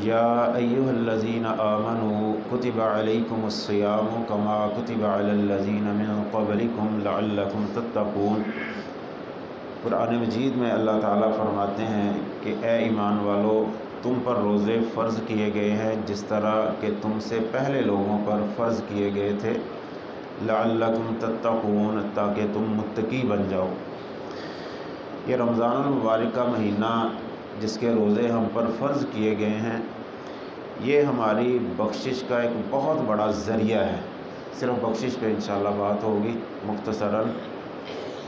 या अय्युहल्लज़ीना आमनू कुतिबा अलैकुमुस्सियामु कमा कुतिबा अलल्लज़ीना मिन क़ब्लिकुम लअल्लकुम तत्तक़ून। कुरान मजीद में अल्लाह ताला फरमाते हैं कि ए ईमान वालो, तुम पर रोज़े फ़र्ज़ किए गए हैं जिस तरह कि तुमसे पहले लोगों पर फ़र्ज़ किए गए थे, लअल्लकुम तत्तक़ून, ताकि तुम मुत्तकी बन जाओ। ये रमज़ानुल मुबारक का महीना जिसके रोज़े हम पर फ़र्ज़ किए गए हैं, ये हमारी बख्शिश का एक बहुत बड़ा ज़रिया है। सिर्फ़ बख्शिश पे इंशाअल्लाह बात होगी मुख्तसरन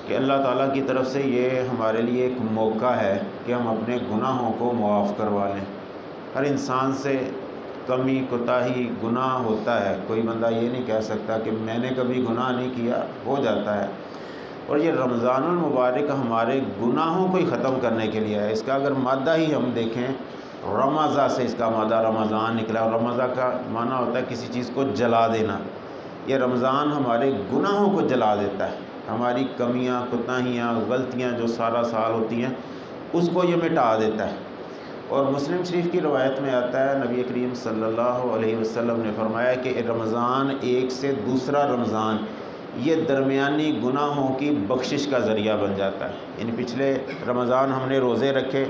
कि अल्लाह ताला की तरफ से ये हमारे लिए एक मौका है कि हम अपने गुनाहों को मुआफ़ करवा लें। हर इंसान से कमी कोताही गुनाह होता है, कोई बंदा ये नहीं कह सकता कि मैंने कभी गुनाह नहीं किया, हो जाता है। और ये रमज़ानुल मुबारक हमारे गुनाहों को ही ख़त्म करने के लिए है। इसका अगर मादा ही हम देखें, रमज़ा से इसका मादा रमज़ान निकला, और रमज़ा का माना होता है किसी चीज़ को जला देना। ये रमज़ान हमारे गुनाहों को जला देता है, हमारी कमियां कोताहियाँ गलतियां जो सारा साल होती हैं उसको ये मिटा देता है। और मुस्लिम शरीफ की रवायत में आता है, नबी करीम सल्लल्लाहु अलैहि वसल्लम ने फरमाया कि रमज़ान एक से दूसरा रमज़ान ये दरमियानी गुनाहों की बख्शिश का ज़रिया बन जाता है। इन पिछले रमज़ान हमने रोज़े रखे,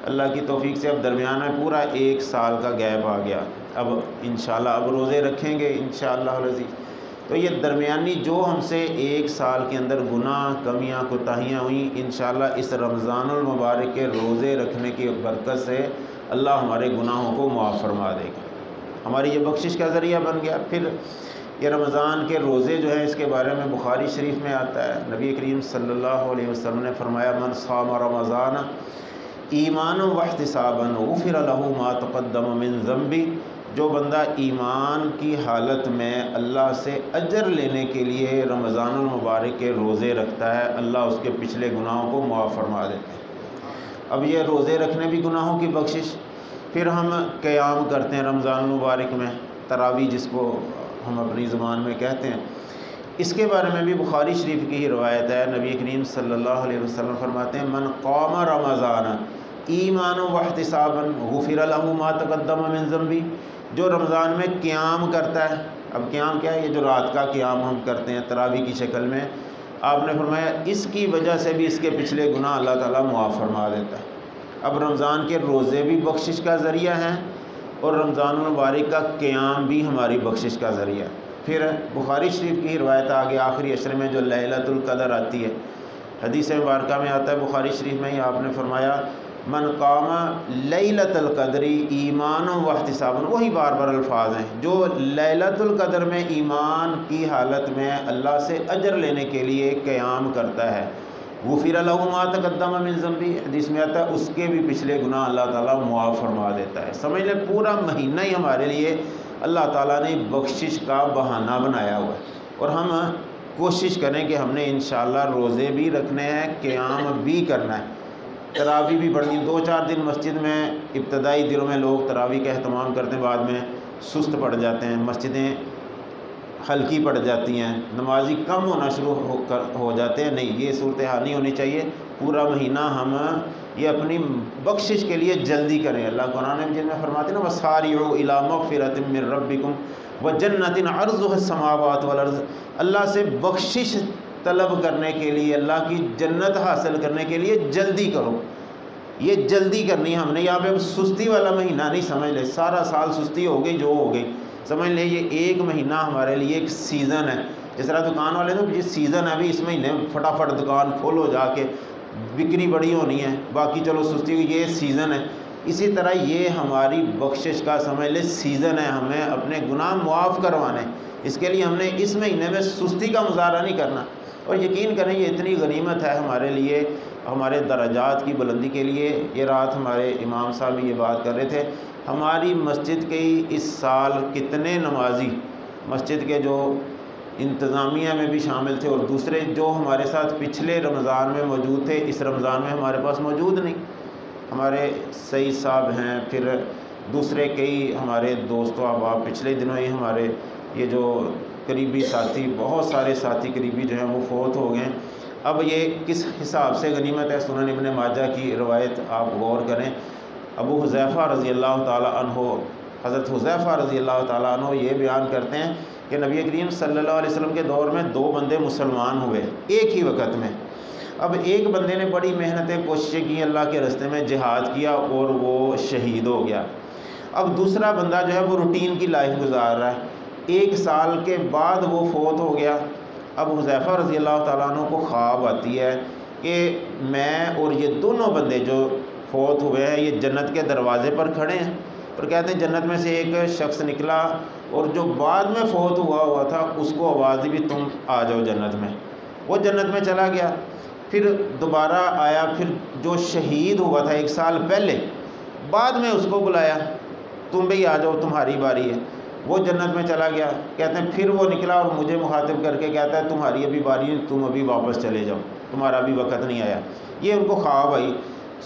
अल्लाह की तौफीक से अब दरमियान में पूरा एक साल का गैप आ गया, अब इंशाअल्लाह अब रोज़े रखेंगे इंशाअल्लाह अज़ीज़। तो ये दरमियानी जो हमसे एक साल के अंदर गुनाह कमियां कोताहियाँ हुई, इंशाअल्लाह इस रमज़ानुल मुबारक के रोज़े रखने की बरकत से अल्लाह हमारे गुनाहों को मुआफ़ फरमा देगा, हमारी ये बख्शिश का ज़रिया बन गया। फिर ये रमज़ान के रोज़े जो हैं, इसके बारे में बुखारी शरीफ में आता है, नबी करीम सल्लल्लाहु अलैहि वसल्लम ने फरमाया, मन साम रमज़ान ईमान व इहतिसाबन गुफ़िर लहू मा तक़द्दम मिन ज़ंबी। जो बंदा ईमान की हालत में अल्लाह से अजर लेने के लिए रमज़ानुल मुबारक के रोज़े रखता है, अल्लाह उसके पिछले गुनाहों को मुआफ़ फरमा देते हैं। अब ये रोज़े रखने भी गुनाहों की बख्शिश। फिर हम क़याम करते हैं रमज़ानुल मुबारक में, तरावी जिसको हम अपनी ज़ुबान में कहते हैं, इसके बारे में भी बुखारी शरीफ की ही रवायत है। नबी करीम सल्लल्लाहु अलैहि वसल्लम फरमाते हैं, मन क़ाम रमज़ान ईमान व इहतिसाबन गुफ़िर लहू मा तक़द्दम मिन ज़ंबी। जो रमज़ान में क़याम करता है, अब क़याम क्या है, ये जो रात का क़याम हम करते हैं तरावी की शक्ल में, आपने फरमाया इसकी वजह से भी इसके पिछले गुनाह अल्लाह ताला मुआफ़ फरमा देता है। अब रमज़ान के रोज़े भी बख्शिश का ज़रिया हैं और रमज़ानुल मुबारक का क़याम भी हमारी बख्शिश का ज़रिया है। फिर बुखारी शरीफ की रवायत आगे आखिरी अशरे में जो लैलतुल क़द्र आती है, हदीस मुबारक में आता है बुखारी शरीफ में ही आपने फरमाया, मन कामा लैलतुल क़द्री ईमान व इहतिसाबन, वही बार बार अल्फाज हैं। जो लैलतुल क़द्र में ईमान की हालत में अल्लाह से अजर लेने के लिए क़याम करता है, गुफ़िर लहू मा तक़द्दम मिन ज़ंबी, हदीस में आता है उसके भी पिछले गुनाह अल्लाह ताला मुआफ़ फरमा देता है। समझ लें पूरा महीना ही हमारे लिए अल्लाह ताला ने बख्शिश का बहाना बनाया हुआ है। और हम कोशिश करें कि हमने इंशाअल्लाह रोज़े भी रखने हैं, क़याम भी करना है, तरावी भी पढ़नी। 2-4 दिन मस्जिद में इब्तदाई दिनों में लोग तरावी का अहतमाम करते हैं, बाद में सुस्त पड़ जाते हैं, मस्जिदें हल्की पड़ जाती हैं, नमाजी कम होना शुरू हो जाते हैं। नहीं, ये सूरत हाल नहीं होनी चाहिए। पूरा महीना हम ये अपनी बख्शिश के लिए जल्दी करें। अल्लाह कुरान में फरमाते हैं ना, वसारिउ इला मग़फ़िरतिन मिन रब्बिकुम व जन्नतिन अर्ज़ुहस समावात वल अर्ज़। अल्लाह से बख्शिश तलब करने के लिए, अल्लाह की जन्नत हासिल करने के लिए जल्दी करो। ये जल्दी करनी है हमने। यहाँ पे हम सुस्ती वाला महीना नहीं समझ ले, सारा साल सुस्ती हो गई जो हो गई, समझ ले ये एक महीना हमारे लिए एक सीज़न है। जिस तरह दुकान वाले तो ये सीज़न है, अभी इस महीने फटाफट दुकान खोलो जाके, बिक्री बड़ी होनी है, बाकी चलो सुस्ती, ये सीज़न है। इसी तरह ये हमारी बख्शिश का समझ ले सीज़न है, हमें अपने गुनाह मुआफ़ करवाने। इसके लिए हमने इस महीने में सुस्ती का मुज़ाहरा नहीं करना। और यकीन करें ये इतनी गनीमत है हमारे लिए, हमारे दराजात की बुलंदी के लिए। ये रात हमारे इमाम साहब भी ये बात कर रहे थे, हमारी मस्जिद के ही इस साल कितने नमाजी मस्जिद के जो इंतज़ामिया में भी शामिल थे और दूसरे जो हमारे साथ पिछले रमज़ान में मौजूद थे, इस रमज़ान में हमारे पास मौजूद नहीं। हमारे सईद साहब हैं, फिर दूसरे कई हमारे दोस्तों अहबाब पिछले दिनों ही हमारे ये जो करीबी साथी, बहुत सारे साथी करीबी जो हैं वो फ़ौत हो गए। अब ये किस हिसाब से गनीमत है, सुनन इब्न माजा की रवायत आप गौर करें। ابو حذیفہ رضی اللہ تعالیٰ عنہ، حضرت حذیفہ رضی اللہ تعالیٰ عنہ یہ بیان کرتے ہیں کہ نبی کریم صلی اللہ علیہ وسلم کے دور میں 2 بندے مسلمان ہوئے ایک ہی وقت میں۔ اب ایک بندے نے بڑی محنتیں کوششیں کی، اللہ کے راستے میں جہاد کیا اور وہ شہید ہو گیا۔ اب دوسرا بندہ جو ہے وہ روٹین کی لائف گزار رہا ہے، 1 سال کے بعد وہ فوت ہو گیا۔ اب حذیفہ رضی اللہ تعالیٰ عنہ کو خواب آتی ہے کہ میں اور یہ دونوں بندے جو فوت ہوئے ہیں یہ جنت کے دروازے پر کھڑے ہیں، اور کہتے ہیں جنت میں سے ایک شخص نکلا اور جو بعد میں فوت ہوا تھا اس کو آواز دی بھی تم آ جاؤ جنت میں، وہ جنت میں چلا گیا۔ پھر دوبارہ آیا، پھر جو شہید ہوا تھا 1 سال پہلے بعد میں اس کو بلایا، تم بھی آ جاؤ تمہاری باری ہے، وہ جنت میں چلا گیا۔ کہتے ہیں پھر وہ نکلا اور مجھے مخاطب کر کے کہتا ہے تمہاری ابھی باری ہے، تم ابھی واپس چلے جاؤ، تمہارا ابھی وقت نہیں آیا۔ یہ ان کو خواب آئی۔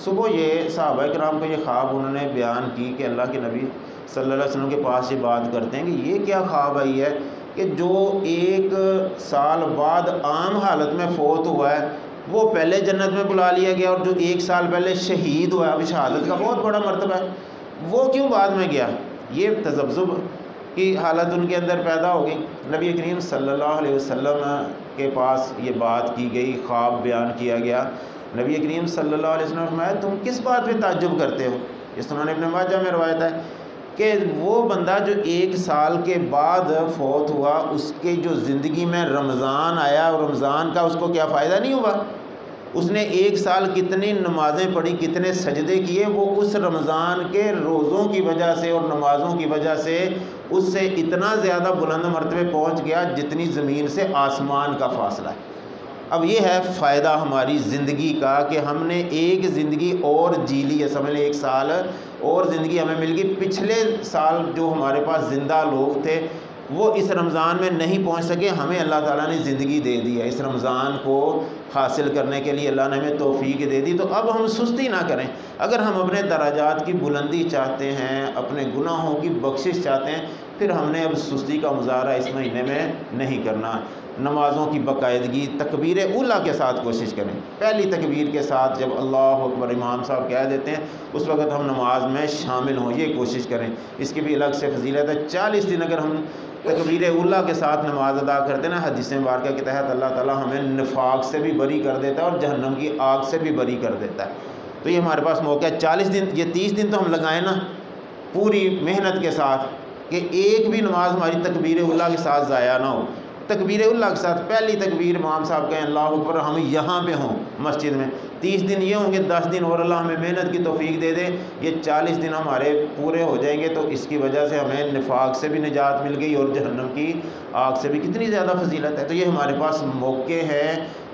صبح یہ صحابہ کرام کو یہ خواب انہوں نے بیان کی کہ اللہ کے نبی صلی اللہ علیہ وسلم کے پاس یہ بات کرتے ہیں کہ یہ کیا خواب آئی ہے کہ جو 1 سال بعد عام حالت میں فوت ہوا ہے وہ پہلے جنت میں بلا لیا گیا، اور جو 1 سال پہلے شہید ہوا ہے، اب شہادت کا بہت بڑا مرتبہ ہے، وہ کیوں بعد میں گیا؟ یہ تذبذب کی حالت ان کے اندر پیدا ہو گئی۔ نبی کریم صلی اللہ علیہ وسلم کے پاس یہ بات کی گئی، خواب بیان کیا گیا۔ نبی کریم صلی اللہ علیہ وسلم نے فرمایا تم کس بات پہ تعجب کرتے ہو؟ اس طرح ابن ماجہ میں روایت ہے کہ وہ بندہ جو 1 سال کے بعد فوت ہوا اس کے جو زندگی میں رمضان آیا اور رمضان کا اس کو کیا فائدہ نہیں ہوا؟ اس نے 1 سال کتنی نمازیں پڑھی، کتنے سجدے کیے، وہ اس رمضان کے روزوں کی وجہ سے اور نمازوں کی وجہ سے اس سے اتنا زیادہ بلند مرتبے پہنچ گیا جتنی زمین سے آسمان کا فاصلہ ہے۔ اب یہ ہے فائدہ ہماری زندگی کا کہ ہم نے ایک زندگی اور جی لی ہے، سمجھ لیں 1 سال اور زندگی ہمیں مل گئی۔ پچھلے سال جو ہمارے پاس زندہ لوگ تھے وہ اس رمضان میں نہیں پہنچ سکے، ہمیں اللہ تعالیٰ نے زندگی دے دی ہے اس رمضان کو حاصل کرنے کے لیے، اللہ نے ہمیں توفیق دے دی۔ تو اب ہم سستی نہ کریں، اگر ہم اپنے درجات کی بلندی چاہتے ہیں، اپنے گناہوں کی بخشش چاہتے ہیں، پھر ہم نے اب سستی کا مظاہرہ اس مہینے میں نہیں کرنا۔ نمازوں کی باقاعدگی تکبیر اولیٰ کے ساتھ کوشش کریں، پہلی تکبیر کے ساتھ جب اللہ اکبر امام صاحب کہہ دیتے ہیں اس وقت ہم نماز میں شامل ہوں، یہ کوشش کریں۔ اس کی بھی الگ سے فضیلت ہے۔ 40 دن اگر ہم تکبیر اولیٰ کے ساتھ نماز ادا کرتے ہیں نا، حدیث مبارکہ کے تحت اللہ تعالیٰ ہمیں نفاق سے بھی بری کر دیتا ہے اور جہنم کی آگ سے بھی بری کر دیتا ہے۔ تو یہ ہمارے پاس موقع ہے، 40 دن، یہ 30 دن تو ہم لگائیں نا پوری محنت کے ساتھ کہ ایک بھی نماز ہماری تکبیر اولیٰ کے ساتھ ضائع نہ ہو۔ تکبیر اولیٰ کے ساتھ پہلی تکبیر امام صاحب کہیں اللہ اکبر، ہم یہاں پہ ہوں مسجد میں، 30 دن یہ ہوں گے، 10 دن اور اللہ ہمیں محنت کی توفیق دے دے، یہ 40 دن ہمارے پورے ہو جائیں گے، تو اس کی وجہ سے ہمیں نفاق سے بھی نجات مل گئی اور جہنم کی آگ سے بھی کتنی زیادہ فضیلت ہے۔ تو یہ ہمارے پاس موقع ہے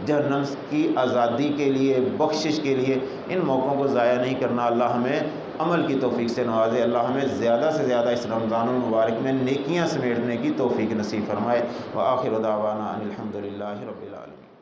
جہنم کی آزادی کے لیے، بخشش کے لیے، ان موقعوں کو ضائع نہیں کرنا۔ اللہ ہمیں عمل کی توفیق سے نوازے، اللہ ہمیں زیادہ سے زیادہ اس رمضان المبارک میں نیکیاں سمیٹنے کی توفیق نصیب فرمائے۔ وآخر دعوانا ان الحمد للہ رب العالمین۔